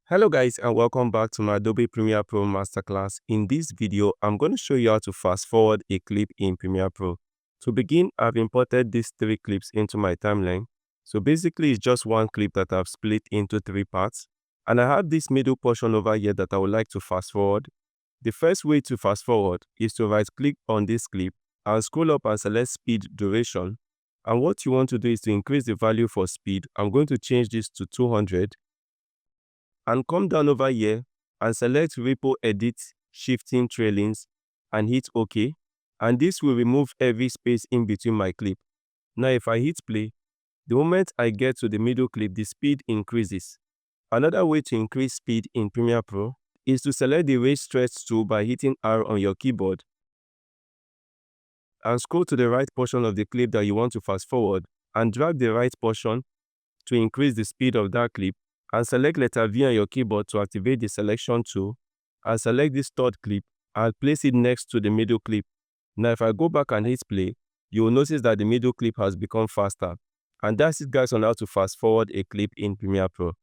Hello guys, and welcome back to my Adobe Premiere Pro Masterclass. In this video, I'm going to show you how to fast forward a clip in Premiere Pro. To begin, I've imported these 3 clips into my timeline. So basically it's just one clip that I've split into 3 parts. And I have this middle portion over here that I would like to fast forward. The first way to fast forward is to right click on this clip and scroll up and select speed duration. And what you want to do is to increase the value for speed. I'm going to change this to 200. And come down over here and select Ripple Edit Shifting Trailings and hit OK. And this will remove every space in between my clip. Now if I hit play, the moment I get to the middle clip, the speed increases. Another way to increase speed in Premiere Pro is to select the Raise Stretch tool by hitting R on your keyboard and scroll to the right portion of the clip that you want to fast forward and drag the right portion to increase the speed of that clip, and select letter V on your keyboard to activate the selection tool, and select this third clip and place it next to the middle clip. Now if I go back and hit play, you will notice that the middle clip has become faster. And that's it guys on how to fast forward a clip in Premiere Pro.